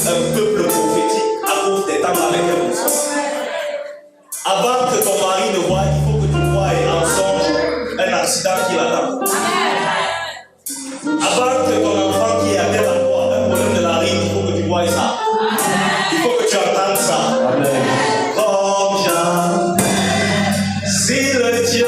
un peuple prophétique à cause des temps dans lesquels nous sommes. Avant que ton mari ne voie, il faut que tu voies en songe un accident qui l'attend. Avant que ton enfant qui est à terre à toi, un problème de la rime, il faut que tu voies ça. Il faut que tu entendes ça. Amen. Comme Jean, si le Dieu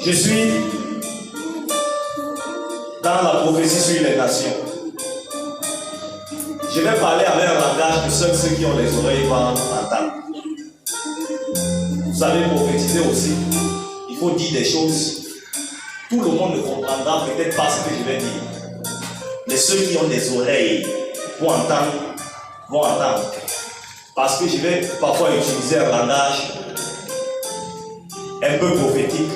Je suis dans la prophétie sur les nations. Je vais parler avec un langage que seuls ceux qui ont les oreilles vont entendre. Vous savez, prophétiser aussi, il faut dire des choses. Tout le monde ne comprendra peut-être pas ce que je vais dire. Mais ceux qui ont des oreilles vont entendre. Parce que je vais parfois utiliser un langage un peu prophétique,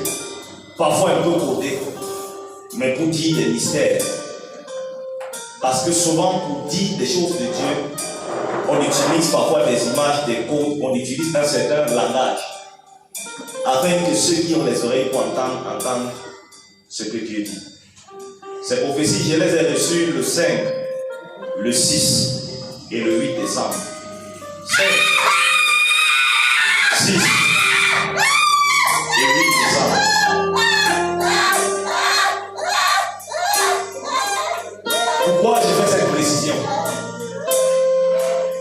parfois un peu codé, mais pour dire des mystères. Parce que souvent, pour dire des choses de Dieu, on utilise parfois des images, des codes, on utilise un certain langage, afin que ceux qui ont les oreilles pour entendent ce que Dieu dit. Ces prophéties, je les ai reçues le 5, le 6 et le 8 décembre. 5, 6 et 8 décembre. Pourquoi je fais cette précision?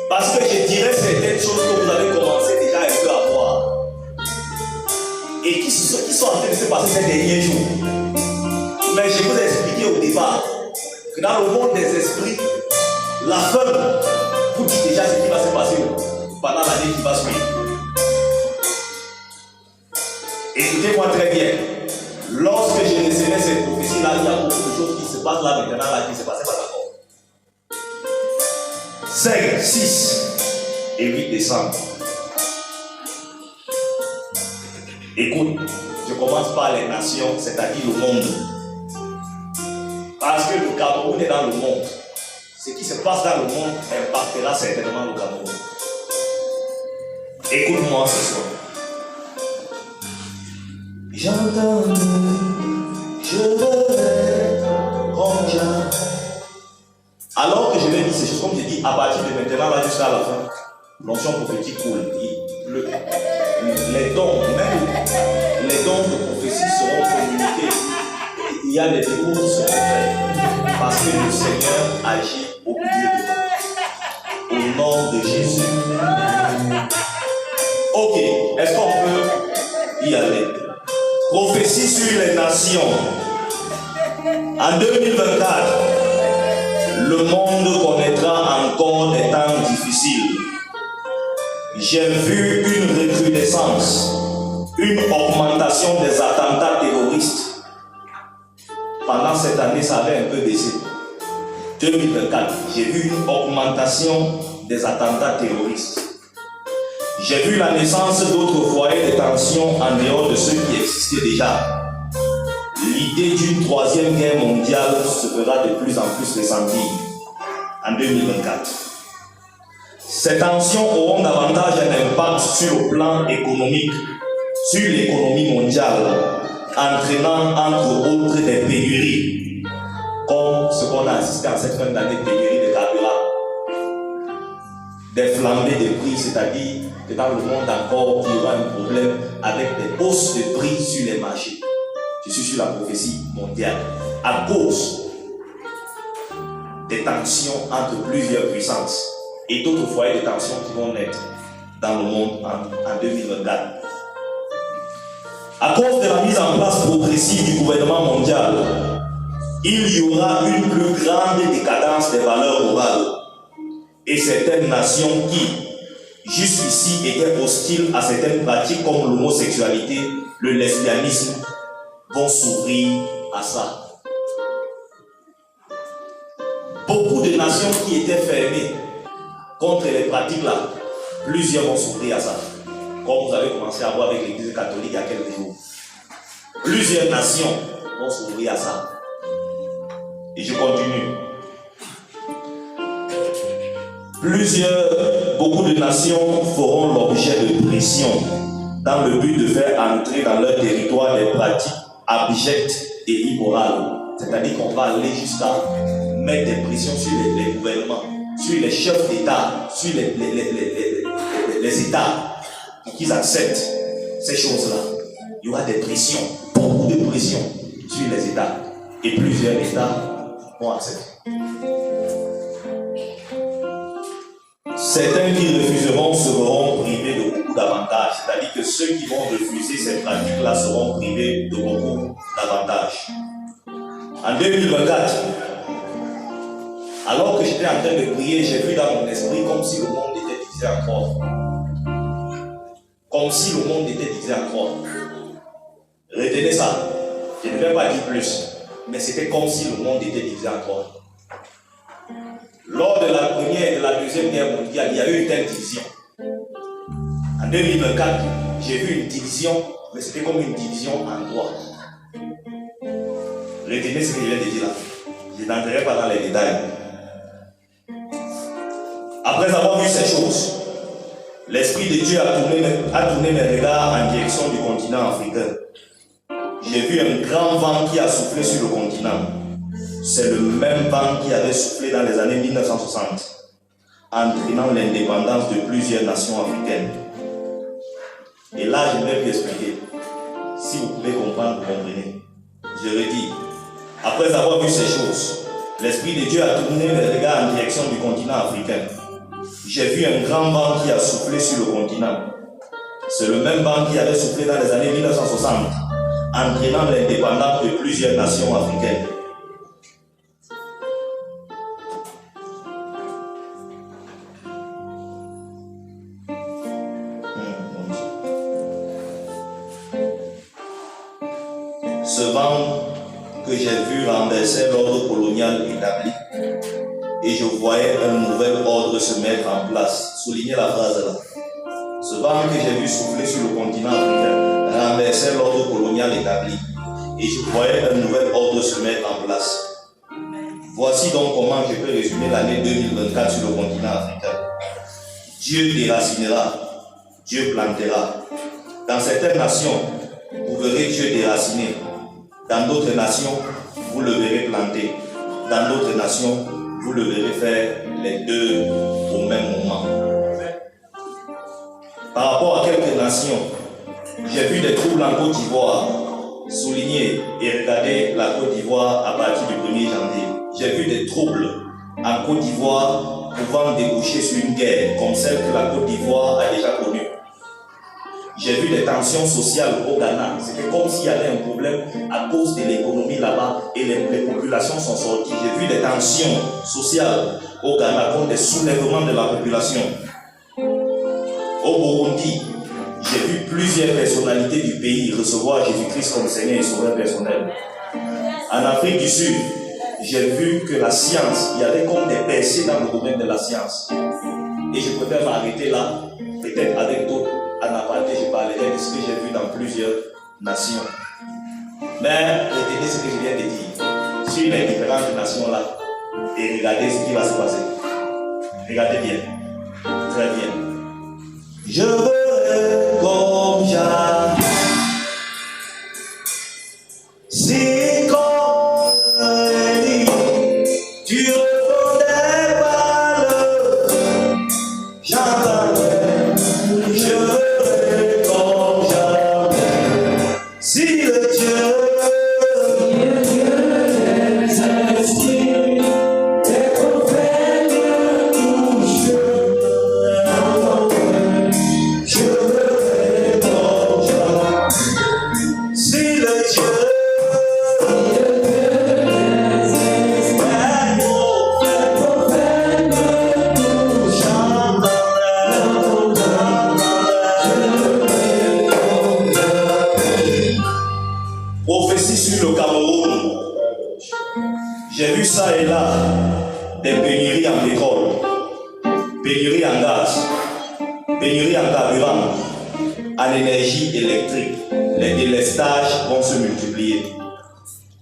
Parce que je dirais certaines choses que vous avez commencé déjà un peu à voir et qui sont en train de se passer ces derniers jours. Mais je vous ai expliqué au départ que dans le monde des esprits, la femme vous dit déjà ce qui va se passer pendant l'année qui va suivre. Écoutez-moi très bien. Lorsque je recevais cette prophétie-là, il y a beaucoup de choses qui se passent là maintenant, là, qui ne se passaient pas encore. 5, 6 et 8 décembre. Écoute, je commence par les nations, c'est-à-dire le monde. Parce que le Cameroun est dans le monde. Ce qui se passe dans le monde impactera certainement le Cameroun. Écoute-moi ce soir. J'entends, je veux comme jamais. Alors que je vais dire ces choses, comme je dis, à partir de maintenant là jusqu'à la fin, l'onction prophétique coule. Les dons, même les dons de prophétie seront communiqués. Il y a des démos qui seront faits. Parce que le Seigneur agit au milieu de nous. Au nom de Jésus. Ok, est-ce qu'on peut y aller? Prophétie sur les nations. En 2024, le monde connaîtra encore des temps difficiles. J'ai vu une recrudescence, une augmentation des attentats terroristes. Pendant cette année, ça avait un peu baissé. 2024, j'ai vu une augmentation des attentats terroristes. J'ai vu la naissance d'autres foyers de tension en dehors de ceux qui existaient déjà. L'idée d'une troisième guerre mondiale se fera de plus en plus ressentir en 2024. Ces tensions auront davantage un impact sur le plan économique, sur l'économie mondiale, entraînant entre autres des pénuries, comme ce qu'on a assisté en cette fin d'année, pénurie de carburant, des flambées de prix, c'est-à-dire que dans le monde encore, il y aura un problème avec des hausses de prix sur les marchés. Je suis sur la prophétie mondiale, à cause des tensions entre plusieurs puissances et d'autres foyers de tension qui vont naître dans le monde en 2024. À cause de la mise en place progressive du gouvernement mondial, il y aura une plus grande décadence des valeurs morales. Et certaines nations qui, jusqu'ici, étaient hostiles à certaines pratiques comme l'homosexualité, le lesbianisme, vont s'ouvrir à ça. Beaucoup de nations qui étaient fermées contre les pratiques-là, plusieurs vont s'ouvrir à ça. Comme vous avez commencé à voir avec l'Église catholique il y a quelques jours. Plusieurs nations vont s'ouvrir à ça. Et je continue. Beaucoup de nations feront l'objet de pression dans le but de faire entrer dans leur territoire des pratiques abjectes et immorales. C'est-à-dire qu'on va aller jusqu'à mettre des pressions sur les gouvernements, sur les chefs d'État, sur les États, pour qu'ils acceptent ces choses-là. Il y aura des pressions, beaucoup de pressions sur les États. Et plusieurs États vont accepter. Certains qui refuseront seront privés de beaucoup d'avantages. C'est-à-dire que ceux qui vont refuser ces pratiques-là seront privés de beaucoup d'avantages. En 2024, Alors que j'étais en train de prier, j'ai vu dans mon esprit comme si le monde était divisé en trois. Comme si le monde était divisé en trois. Retenez ça. Je ne vais pas dire plus. Mais c'était comme si le monde était divisé en trois. Lors de la première et de la deuxième guerre mondiale, il y a eu une telle division. En 2024, j'ai vu une division, mais c'était comme une division en trois. Retenez ce que je viens de dire là. Je n'entrerai pas dans les détails. Après avoir vu ces choses, l'Esprit de Dieu a tourné mes regards en direction du continent africain. J'ai vu un grand vent qui a soufflé sur le continent. C'est le même vent qui avait soufflé dans les années 1960, entraînant l'indépendance de plusieurs nations africaines. Et là, je vais vous expliquer. Si vous pouvez comprendre, vous comprenez. Je redis. Après avoir vu ces choses, l'Esprit de Dieu a tourné mes regards en direction du continent africain. J'ai vu un grand vent qui a soufflé sur le continent. C'est le même vent qui avait soufflé dans les années 1960, entraînant l'indépendance de plusieurs nations africaines. Ce vent que j'ai vu renverser l'ordre colonial établi, et je voyais un nouvel ordre se mettre en place. Soulignez la phrase là. Ce vent que j'ai vu souffler sur le continent africain renversait l'ordre colonial établi, et je voyais un nouvel ordre se mettre en place. Voici donc comment je peux résumer l'année 2024 sur le continent africain. Dieu déracinera, Dieu plantera. Dans certaines nations, vous verrez Dieu déraciner. Dans d'autres nations, vous le verrez planter. Dans d'autres nations, vous le verrez faire les deux au même moment. Par rapport à quelques nations, j'ai vu des troubles en Côte d'Ivoire. Soulignez et regardez la Côte d'Ivoire à partir du 1er janvier. J'ai vu des troubles en Côte d'Ivoire pouvant déboucher sur une guerre comme celle que la Côte d'Ivoire a déjà connue. J'ai vu des tensions sociales au Ghana. C'était comme s'il y avait un problème à cause de l'économie là-bas et les populations sont sorties. J'ai vu des tensions sociales au Ghana comme des soulèvements de la population. Au Burundi, j'ai vu plusieurs personnalités du pays recevoir Jésus-Christ comme Seigneur et Sauveur personnel. En Afrique du Sud, j'ai vu que la science, il y avait comme des percées dans le domaine de la science. Et je préfère m'arrêter là, peut-être avec d'autres. En aparté, je parlerai de ce que j'ai vu dans plusieurs nations. Mais retenez ce que je viens de dire sur les différentes nations là et regardez ce qui va se passer. Regardez bien, très bien. Je veux comme jamais. Si comme dit, tu répondais pas le j'entendais. Je veux comme jamais. Si le Dieu des esprits, des prophètes touchent, je veux comme jamais. Si le Dieu prophétie sur le Cameroun. J'ai vu ça et là des pénuries en pétrole, pénuries en gaz, pénuries en carburant, en énergie électrique. Les délestages vont se multiplier.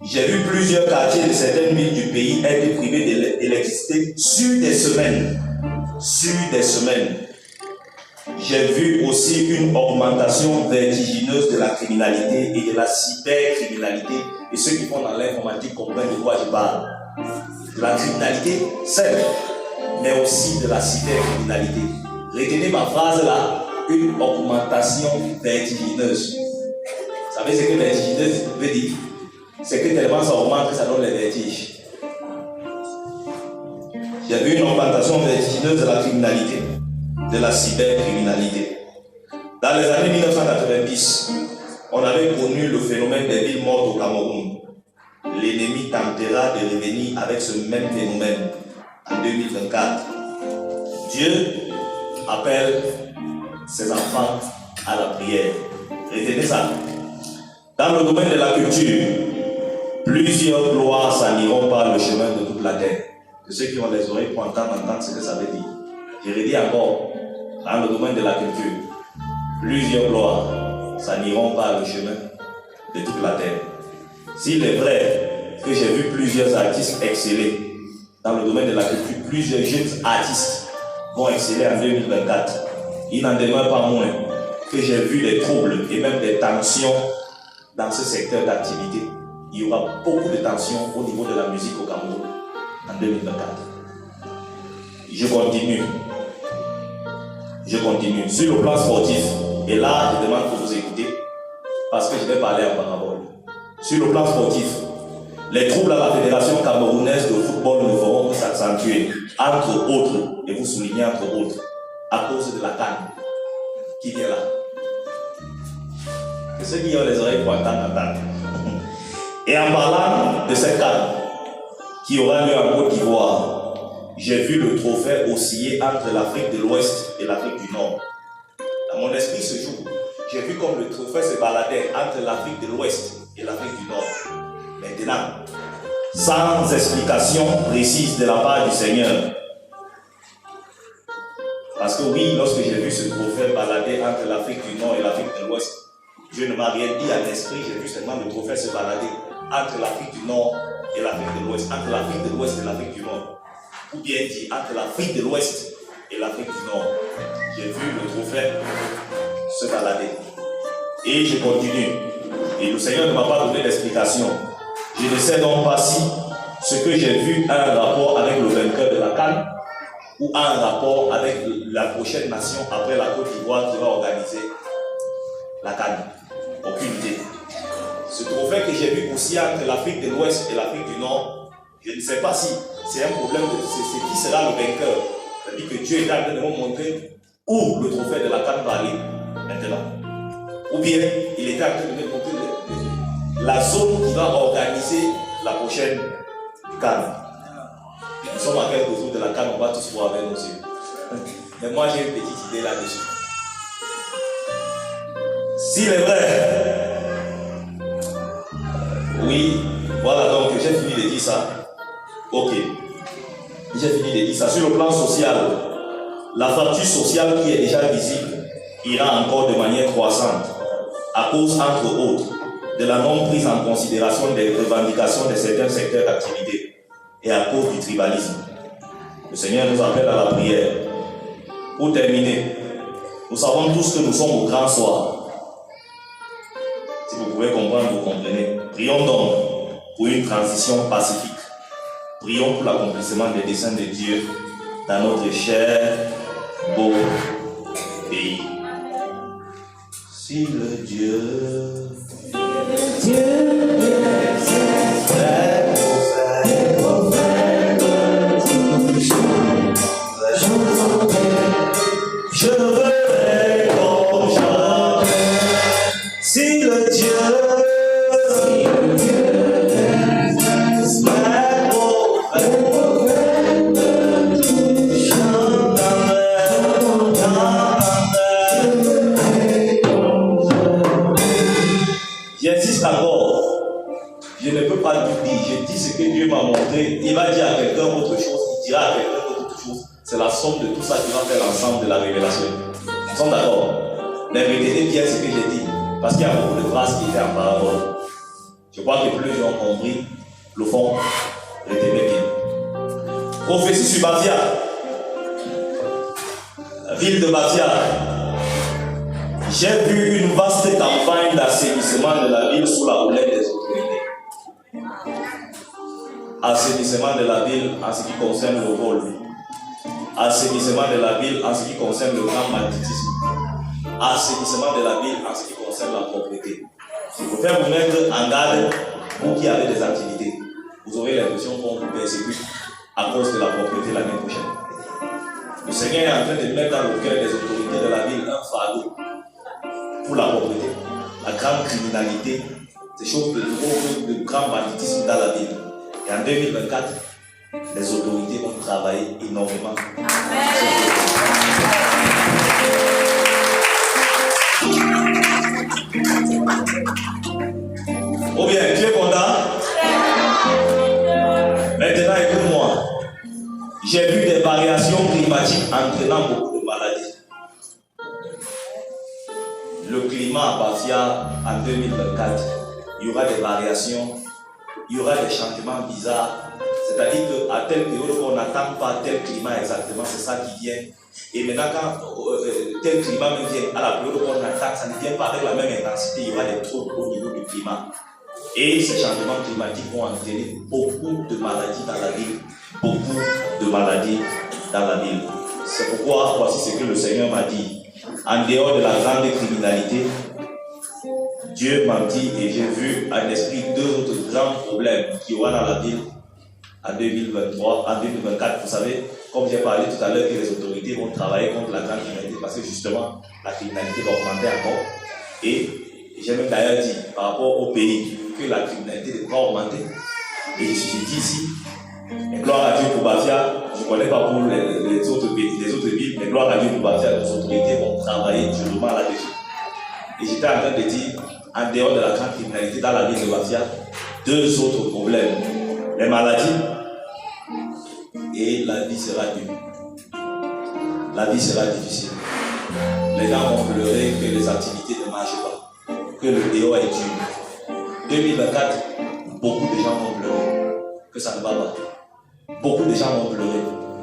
J'ai vu plusieurs quartiers de certaines villes du pays être privés d'électricité sur des semaines. Sur des semaines. J'ai vu aussi une augmentation vertigineuse de la criminalité et de la cybercriminalité. Et ceux qui font dans l'informatique comprennent de quoi je parle. De la criminalité, certes, mais aussi de la cybercriminalité. Retenez ma phrase là, une augmentation vertigineuse. Vous savez ce que vertigineuse veut dire? C'est que tellement ça augmente que ça donne les vertiges. J'ai vu une augmentation vertigineuse de la criminalité, de la cybercriminalité. Dans les années 1990, on avait connu le phénomène des villes mortes au Cameroun. L'ennemi tentera de revenir avec ce même phénomène. en 2024. Dieu appelle ses enfants à la prière. Retenez ça. Dans le domaine de la culture, plusieurs gloires s'en iront par le chemin de toute la terre. Que ceux qui ont les oreilles pour entendre ce que ça veut dire. Je redis encore, dans le domaine de la culture, plusieurs gloires s'en iront par le chemin de toute la terre. S'il est vrai que j'ai vu plusieurs artistes exceller dans le domaine de la culture, plusieurs jeunes artistes vont exceller en 2024, il n'en demeure pas moins que j'ai vu des troubles et même des tensions dans ce secteur d'activité. Il y aura beaucoup de tensions au niveau de la musique au Cameroun en 2024. Je continue. Sur le plan sportif, et là je demande que vous écoutez, parce que je vais parler en parabole. Sur le plan sportif, les troubles à la Fédération camerounaise de football ne feront que s'accentuer, entre autres, et vous soulignez entre autres, à cause de la CAN qui vient là. Que ceux qui ont les oreilles pour entendre. Et en parlant de cette CAN qui aura lieu en Côte d'Ivoire, j'ai vu le trophée osciller entre l'Afrique de l'Ouest et l'Afrique du Nord. Dans mon esprit ce jour, j'ai vu comme le trophée se baladait entre l'Afrique de l'Ouest et l'Afrique du Nord. Maintenant, sans explication précise de la part du Seigneur. Parce que oui, lorsque j'ai vu ce trophée balader entre l'Afrique du Nord et l'Afrique de l'Ouest, je ne m'ai rien dit à l'esprit, j'ai vu seulement le trophée se balader entre l'Afrique du Nord et l'Afrique de l'Ouest, entre l'Afrique de l'Ouest et l'Afrique du Nord. Ou bien dit entre l'Afrique de l'Ouest et l'Afrique du Nord. J'ai vu le trophée se balader. Et je continue. Et le Seigneur ne m'a pas donné d'explication. Je ne sais donc pas si ce que j'ai vu a un rapport avec le vainqueur de la CAN ou a un rapport avec la prochaine nation après la Côte d'Ivoire qui va organiser la CAN. Aucune idée. Ce trophée que j'ai vu aussi entre l'Afrique de l'Ouest et l'Afrique du Nord, je ne sais pas si c'est un problème de c'est qui sera le vainqueur. C'est-à-dire que Dieu est en train de nous montrer où le trophée de la CAN va aller maintenant. Ou bien il est en train de nous montrer la zone qui va organiser la prochaine CAN. Nous sommes à quelques jours de la CAN, on va tous voir avec nos yeux. Mais moi j'ai une petite idée là-dessus. S'il est vrai, oui, voilà donc j'ai fini de dire ça. Ok, j'ai fini de dire ça. Sur le plan social, la fracture sociale qui est déjà visible ira encore de manière croissante à cause, entre autres, de la non prise en considération des revendications de certains secteurs d'activité et à cause du tribalisme. Le Seigneur nous appelle à la prière. Pour terminer, nous savons tous que nous sommes au grand soir. Si vous pouvez comprendre, vous comprenez. Prions donc pour une transition pacifique. Prions pour l'accomplissement des desseins de Dieu dans notre cher, beau pays. Si le Dieu je veux comme jamais. Si le Dieu j'insiste encore, je ne peux pas tout dire, je dis ce que Dieu m'a montré, il va dire à quelqu'un autre chose, il dira à quelqu'un autre chose, c'est la somme de tout ça qui va faire l'ensemble de la révélation. Nous sommes d'accord? Mais retenez bien ce que j'ai dit, parce qu'il y a beaucoup de phrases qui étaient en parabole. Je crois que plus les gens ont compris le fond, retenez bien. Prophétie sur Batia, la ville de Batia. J'ai vu une vaste campagne d'assainissement de la ville sous la houlette des autorités. Assainissement de la ville en ce qui concerne le vol. Assainissement de la ville en ce qui concerne le grand banditisme. Assainissement de la ville en ce qui concerne la propriété. Il faut faire vous mettre en garde, vous qui avez des activités. Vous aurez l'impression qu'on vous persécute à cause de la propriété l'année prochaine. Le Seigneur est en train de mettre dans le cœur des autorités de la ville un fardeau pour la propriété, la grande criminalité, ces choses de gros, de grand banditisme dans la ville. Et en 2024, les autorités vont travailler énormément. Ou bien, tu es content? Maintenant, écoute-moi. J'ai vu des variations climatiques entraînant beaucoup de maladies. Le climat à Bafia en 2024, il y aura des variations, il y aura des changements bizarres. C'est-à-dire qu'à telle période, on n'attend pas tel climat exactement, c'est ça qui vient. Et maintenant, quand tel climat vient à la période qu'on attend, ça ne vient pas avec la même intensité, il y aura des troubles au niveau du climat. Et ces changements climatiques vont entraîner beaucoup de maladies dans la ville. Beaucoup de maladies dans la ville. C'est pourquoi, voici ce que le Seigneur m'a dit. En dehors de la grande criminalité, Dieu m'a dit et j'ai vu en esprit deux autres grands problèmes qui aura dans la ville en 2023, en 2024. Vous savez, comme j'ai parlé tout à l'heure, que les autorités vont travailler contre la grande criminalité parce que justement, la criminalité va augmenter encore. Et j'ai même d'ailleurs dit, par rapport au pays, que la criminalité devra augmenter. Et je dis ici, et gloire à Dieu pour Bafia, je ne connais pas pour les autres villes, mais gloire à Dieu pour Bafia, les autorités vont travailler durement là-dessus. Et j'étais en train de dire, en dehors de la grande criminalité dans la ville de Bafia, deux autres problèmes. Les maladies et la vie sera dure. La vie sera difficile. Les gens vont pleurer que les activités ne marchent pas, que le dehors est dur. 2024, beaucoup de gens vont pleurer que ça ne va pas. Beaucoup de gens vont pleurer,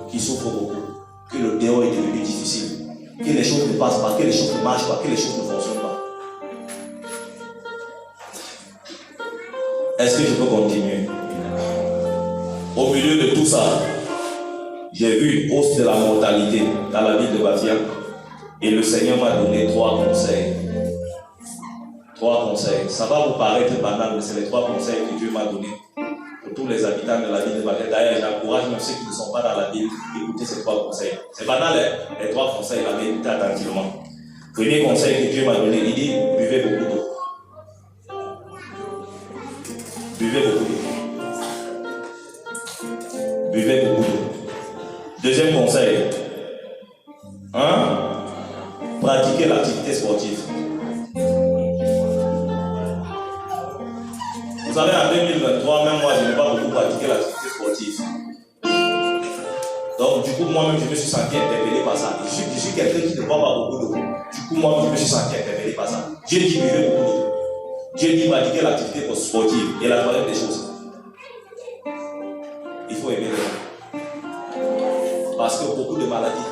qui souffrent beaucoup, que le dehors est devenu difficile, que les choses ne passent pas, que les choses ne marchent pas, que les choses ne fonctionnent pas. Est-ce que je peux continuer? Au milieu de tout ça, j'ai vu une hausse de la mortalité dans la ville de Bafia et le Seigneur m'a donné 3 conseils. 3 conseils. Ça va vous paraître banal, mais c'est les 3 conseils que Dieu m'a donnés pour tous les habitants de la ville de Bafia. D'ailleurs, j'encourage même ceux qui ne sont pas dans la ville d'écouter ces 3 conseils. C'est banal, hein? Les 3 conseils, la vérité attentivement. Premier conseil que Dieu m'a donné, il dit buvez beaucoup d'eau. Buvez beaucoup d'eau. Buvez beaucoup d'eau. Deuxième conseil, pratiquez l'activité sportive. Vous savez, en 2023, même moi, je n'ai pas beaucoup pratiqué l'activité sportive. Donc, du coup, moi-même, je me suis senti interpellé par ça. Je suis quelqu'un qui ne boit pas beaucoup d'eau. Du coup, moi, je me suis senti interpellé par ça. Dieu dit buvez beaucoup d'eau. Dieu dit pratiquer l'activité sportive. Et la troisième des choses, il faut aimer les gens. Parce que beaucoup de maladies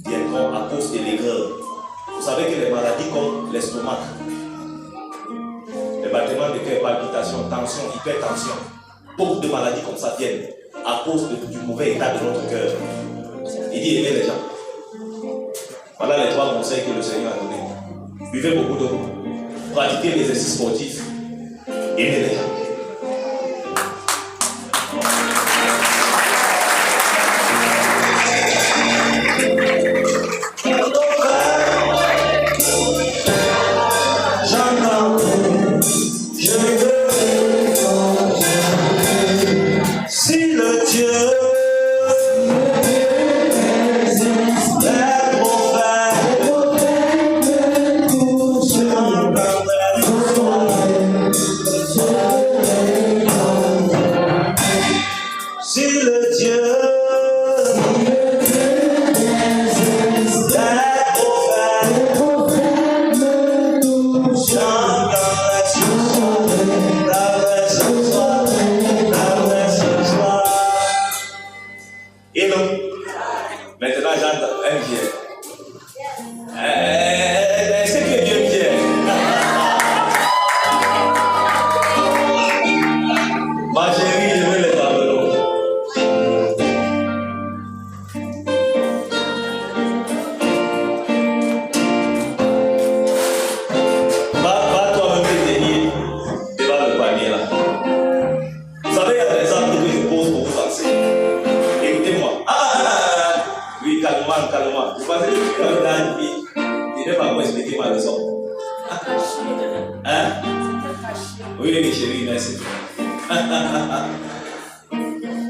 viendront à cause de l'aigreur. Vous savez que les maladies comme l'estomac, les battements de cœur, palpitations, tension, hypertension, beaucoup de maladies comme ça viennent à cause du mauvais état de notre cœur. Il dit aimer les gens. Voilà les 3 conseils que le Seigneur a donnés. Buvez beaucoup d'eau, pratiquez l'exercice sportif, aimez les gens.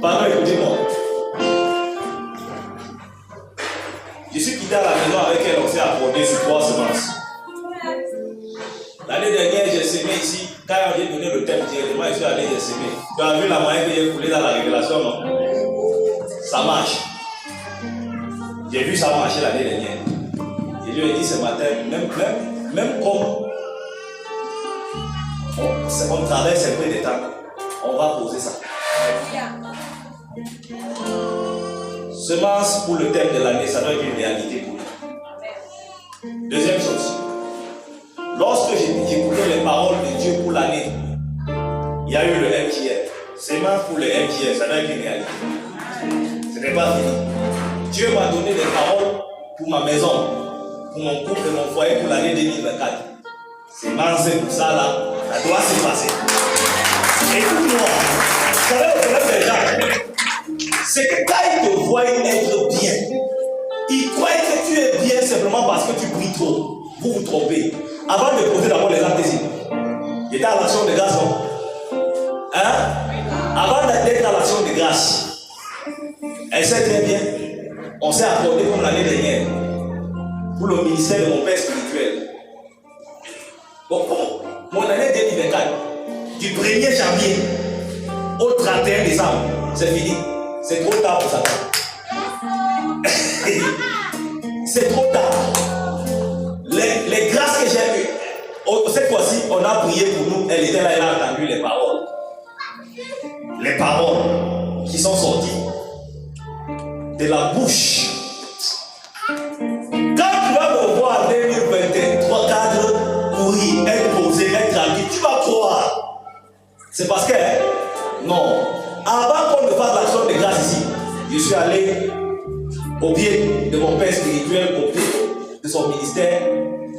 Pardon, écoutez-moi. Je suis quitté à la maison avec elle, on s'est accordé sur 3 semences. L'année dernière, j'ai semé ici. Quand j'ai donné le thème directement, je suis allé, j'ai semé. Tu as vu la moyenne que j'ai coulée dans la révélation, non? Ça marche. J'ai vu ça marcher l'année dernière. Je lui ai dit ce matin, même comme on traverse un peu de temps, on va poser ça. Semence pour le thème de l'année, ça doit être une réalité pour nous. Deuxième chose, lorsque j'écoutais les paroles de Dieu pour l'année, il y a eu le MJR. Semence pour le MJR, ça doit être une réalité. Ce n'est pas fini. Dieu m'a donné des paroles pour ma maison, pour mon couple et mon foyer pour l'année 2024. Semence pour ça là, ça doit se passer. Écoute-moi, vous savez le problème des gens, c'est que quand ils te voient être bien, ils croient que tu es bien simplement parce que tu pries trop. Vous vous trompez. Avant de poser d'abord les actes ici, j'étais à l'action de grâce, non? Hein? Avant d'être à l'action de grâce, elle sait très bien, on s'est accordé comme l'année dernière pour le ministère de mon père spirituel. Bon, mon année 2024, du 1er janvier au 31 décembre, c'est fini. C'est trop tard pour ça. C'est trop tard. Les grâces que j'ai eues, cette fois-ci, on a prié pour nous. Elle était là, elle a entendu les paroles. Les paroles qui sont sorties de la bouche. Quand tu vas me voir en 2023, cadre, courir, être posé, être tranquille, tu vas croire. C'est parce que, non. Avant qu'on ne fasse l'action de grâce ici, je suis allé au pied de mon père spirituel, au pied de son ministère.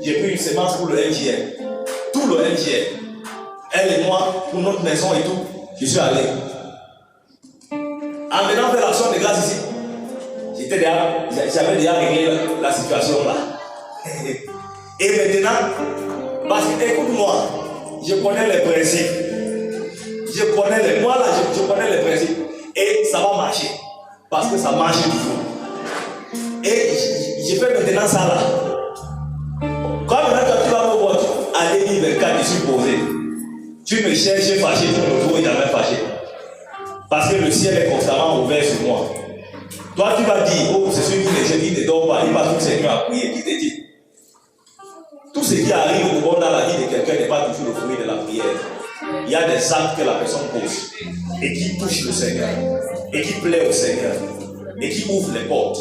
J'ai pris une semence pour le MJR. Tout le MJR. Elle et moi, pour notre maison et tout, je suis allé. En venant faire l'action de grâce ici, j'avais déjà réglé la situation là. Et maintenant, parce que écoute-moi, je connais les principes. Je connais moi là, je connais les principes. Et ça va marcher. Parce que ça marche toujours. Et je fais maintenant ça là. Quand tu vas me voir à 2024, je suis posé. Tu me cherches fâché, tu me trouves jamais fâché. Parce que le ciel est constamment ouvert sur moi. Toi, tu vas dire, oh, c'est celui qui ne dort pas, il va tout Seigneur à prier, qui te dit. Tout ce qui arrive au monde dans la vie de quelqu'un n'est pas toujours le fruit de la prière. Il y a des actes que la personne pose et qui touchent le Seigneur, et qui plaît au Seigneur, et qui ouvrent les portes.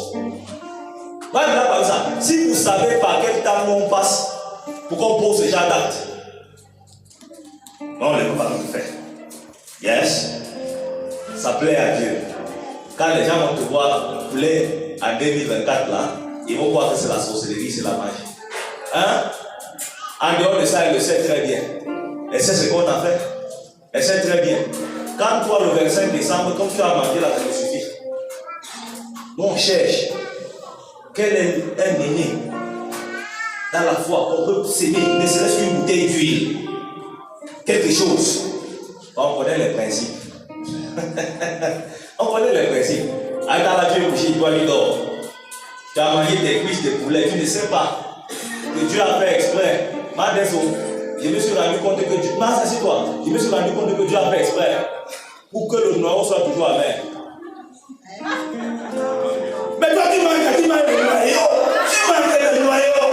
Voilà, par exemple, si vous savez par quel temps on passe pour qu'on pose ce genre d'actes, on ne peut pas le faire. Yes, ça plaît à Dieu. Quand les gens vont te voir plaire en 2024 là, ils vont croire que c'est la sorcellerie, c'est la magie. Hein? En dehors de ça, elle le sait très bien. Elle sait ce qu'on a fait. Elle sait très bien. Quand toi, le 25 décembre, comme tu as mangé là, ça te suffit. Nous, on cherche quel est un aîné dans la foi qu'on peut s'aimer, ne serait-ce qu'une bouteille d'huile. Quelque chose. On connaît les principes. On connaît les principes. Attends, là, tu es couché, toi, il dort. Tu as mangé des cuisses de poulet, tu ne sais pas que Dieu a fait exprès. Je me suis rendu compte que Dieu, je me suis rendu compte que Dieu a fait exprès pour que le noyau soit toujours amer. Mais toi, tu manges le noyau. Tu manges le noyau.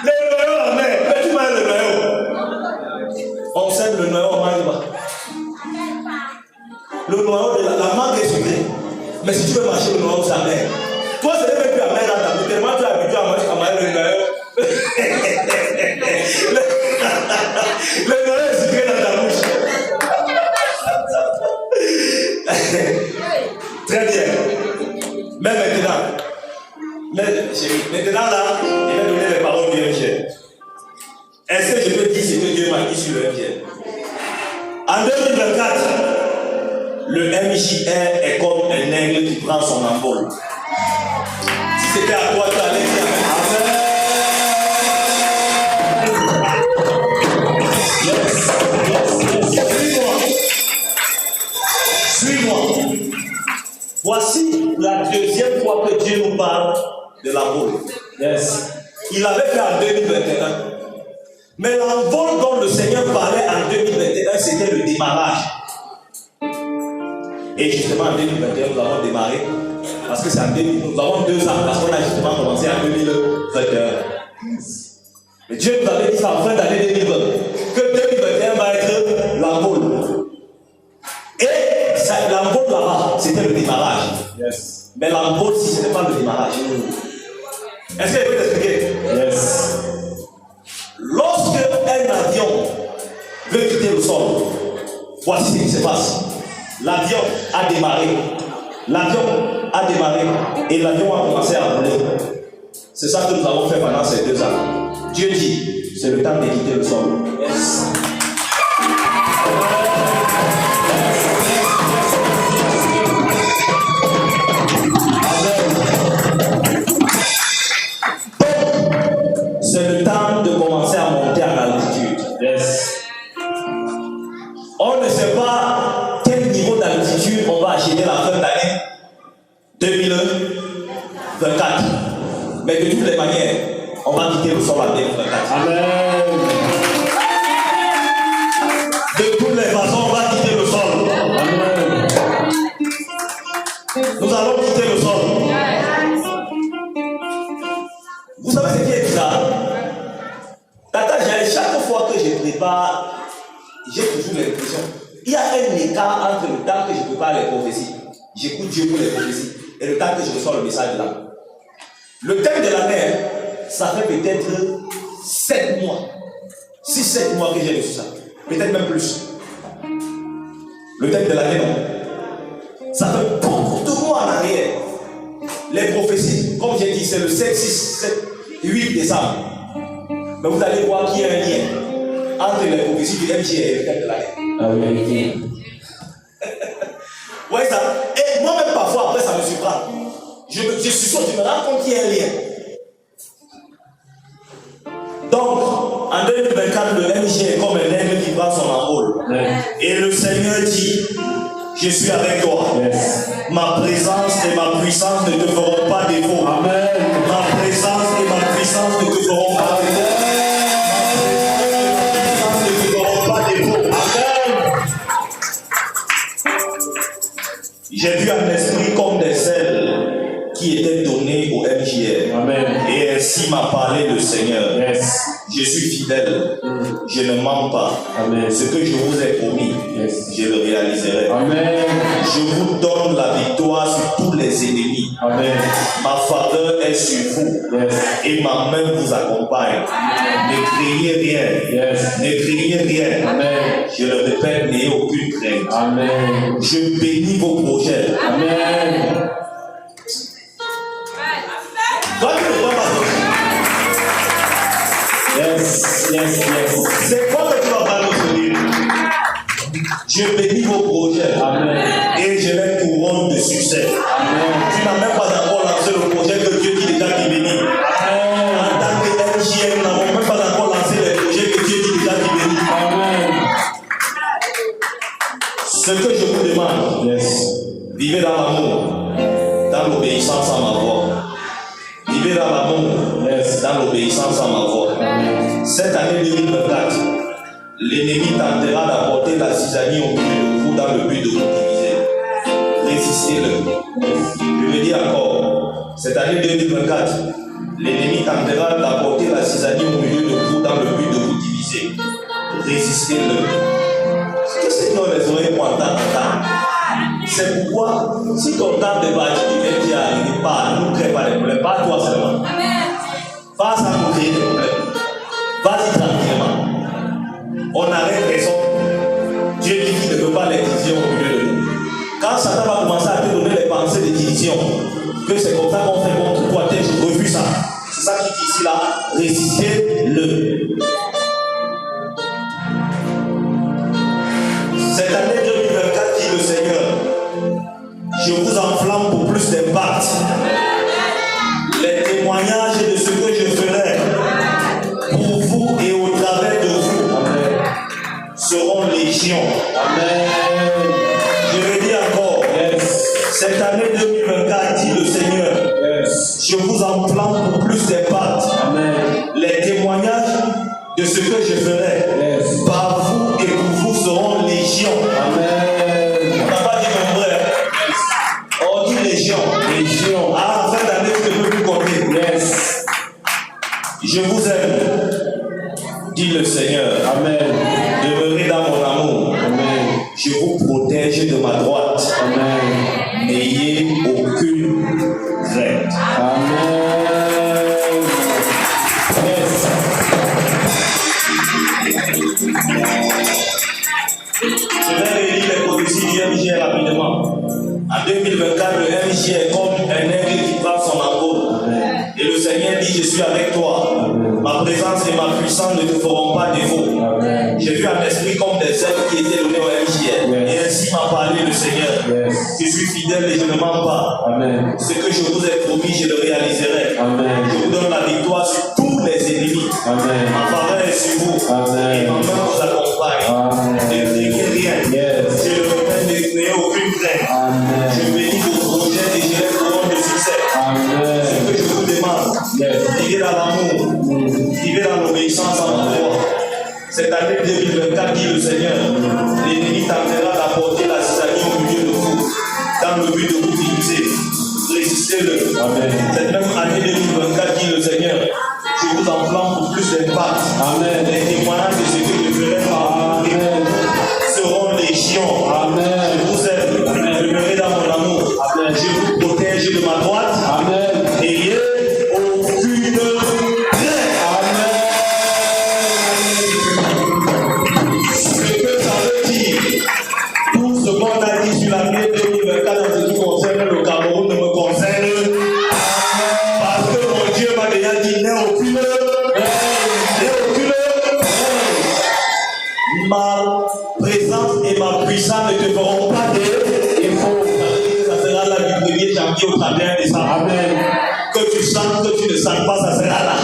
Le noyau amer. Mais tu manges le noyau. On sème le noyau, on mange pas. Le noyau de la mangue est sucrée. Mais si tu veux manger le noyau, c'est amer. Toi, ce n'est même plus amer dans ta bouche. Tellement tu es habitué à manger le noyau. Le noyau est sucré dans ta bouche. Très bien. Mais maintenant là, je vais donner les paroles du MJ. Est-ce que je peux dire ce que Dieu m'a dit sur le MJ? En 2024, le MJR est comme un aigle qui prend son envol. Si c'était à toi, tu allais dire Amen. Dieu nous parle de l'envol. Yes. Il avait fait en 2021. Mais l'envol dont le Seigneur parlait en 2021, c'était le démarrage. Et justement en 2021, nous avons démarré. Parce que c'est en 2000, nous avons 2 ans, parce qu'on a justement commencé en 2021. Mais Dieu nous avait dit ça en fin d'année 2020, que 2021 va être l'envol. Et l'envol là-bas, c'était le démarrage. Yes. Mais l'envol, si ce n'est pas le démarrage. Est-ce que je peux t'expliquer? Yes. Lorsque un avion veut quitter le sol, voici ce qui se passe. L'avion a démarré. L'avion a démarré et l'avion a commencé à voler. C'est ça que nous avons fait pendant ces 2 ans. Dieu dit, c'est le temps de quitter le sol. Yes. C'est le temps de commencer à monter en altitude. Yes. On ne sait pas quel niveau d'altitude on va acheter la fin d'année 2024. Mais de toutes les manières, on va quitter le sol en 2024. Amen. De toutes les façons, on va quitter le sol. Amen. Nous allons quitter le sol. Vous savez ce qui est bizarre? Tata, chaque fois que je prépare, j'ai toujours l'impression qu'il y a un écart entre le temps que je prépare les prophéties, j'écoute Dieu pour les prophéties, et le temps que je reçois le message là. Le thème de l'année, ça fait peut-être 7 mois. 6-7 mois que j'ai reçu ça. Peut-être même plus. Le thème de l'année, non. Ça fait beaucoup de mois en arrière. Les prophéties, comme j'ai dit, c'est le 7, 6, 7, 8 décembre. Mais vous allez voir qu'il y a un lien entre les prophéties du MJ et le thème de l'année. Ah oui. Ouais, ça. Et moi-même, parfois, après, ça me surprend. Je suis sûr, je me rends compte qu'il y a un lien. Donc, en 2024, le MJ est comme un aigle qui prend son envol. Et le Seigneur dit, je suis avec toi. Yes. Ma présence et ma puissance ne te feront pas défaut. Amen. Ma présence et ma puissance ne te feront pas défaut. J'ai vu un esprit comme des ailes qui étaient données au MJR. Amen. Et ainsi m'a parlé le Seigneur. Yes. Je suis fidèle. Je ne mens pas. Amen. Ce que je vous ai promis, Yes. je le réaliserai. Amen. Je vous donne la victoire sur tous les ennemis. Amen. Ma faveur est sur vous. Yes. Et ma main vous accompagne. Ne craignez rien. Yes. Ne craignez rien. Amen. Je le répète, n'ayez aucune crainte. Amen. Je bénis vos projets. Amen. Toi, tu ne vois pas. Yes. Yes. Yes. C'est quoi que tu vas parler aujourd'hui? Je bénis vos projets. Amen. Et je les couronne de succès. Amen. Tu n'as même pas encore lancé le projet que Dieu dit déjà qui bénit. Amen. En tant que MJM, nous n'avons même pas encore lancé les projets que Dieu dit déjà qui bénit. Amen. Ce que je vous demande, Yes. vivez dans l'amour, dans l'obéissance à ma voix. Vivez dans l'amour, Yes. dans l'obéissance à ma voix. Cette année 2024, l'ennemi tentera d'apporter la zizanie au milieu de vous dans le but de vous diviser. Résistez-le. Je veux dire encore, cette année 2024, l'ennemi tentera d'apporter la zizanie au milieu de vous dans le but de vous diviser. Résistez-le. Qu'est-ce que les oreilles pour entendre? C'est pourquoi, si ton temps de bâtir qui arrive, pas, ne nous crée pas des problèmes, pas toi seulement. Pas ça nous créer des problèmes. Vas-y tranquillement. On arrête raison. Dieu dit qu'il ne veut pas les divisions au milieu de nous. Quand Satan va commencer à te donner les pensées de division, que c'est comme ça qu'on fait contre toi, je refuse ça. C'est ça qu'il dit ici là. Résistez-le. Cette année 2024, dit le Seigneur, je vous enflamme pour plus d'impact. Les témoignages de ce que je ferai pour vous et au travers de vous seront légion. Amen. Je vais dire encore, Yes. cette année 2024, dit le Seigneur, Yes. que je ferai Yes. par vous et pour vous seront légions. Amen. On n'a pas dit nombreux. On dit légions. Légion. Ah, en fin d'année, tu ne peux plus compter. Yes. Je vous aime, dit le Seigneur. Amen. Demeurez dans mon amour. Amen. Je vous protège de ma droite. Amen. N'ayez aucune crainte. Amen. Yes. Je vais relire les prophéties du MJ rapidement. En 2024, le MJ est comme un aigle qui frappe son envol. Amen. Et le Seigneur dit, je suis avec toi. Ma présence et ma puissance ne te feront pas défaut. Amen. J'ai vu un esprit comme des ailes qui étaient donnés au MJ. Et ainsi m'a parlé le Seigneur. Yes. Je suis fidèle et je ne mens pas. Amen. Ce que je vous ai promis, je le réaliserai. Amen. Je vous donne la victoire sur tous les ennemis. Amen. Ma faveur est sur vous. Amen. Et ma main vous accompagne. Amen. Ne craignez rien. Yes. Je le répète, n'ayez aucune crainte. Amen. Je bénis vos projets et je les couronne de succès. Ce Amen. que je vous demande, Yes. vivez dans l'amour, vivez dans l'obéissance à ma voix. Cette année 2024, dit le Seigneur, l'ennemi tentera d'apporter la zizanie au milieu de vous, dans le but de vous diviser. Résistez-le. Amen. Cette même année 2024, dit le Seigneur, je vous enflamme pour plus d'impact. Amen. Les témoignages de ce que je ferai par vous Amen. seront légions. Amen. Je vous aime. Demeurez dans mon amour. Amen. Je vous protège de ma droite. Amen. N'ayez aucune crainte. Amen. Ce que ça veut dire, tout ce qu'on a dit sur l'année 2024 en ce qui concerne le Cameroun ne me concerne pas. Parce que mon Dieu m'a déjà dit, n'ayez aucune crainte. Ma présence et ma puissance ne te feront pas défaut. Ça sera là du 1er janvier au 31 décembre. Amen. Que tu sens, que tu ne sens pas, ça sera là.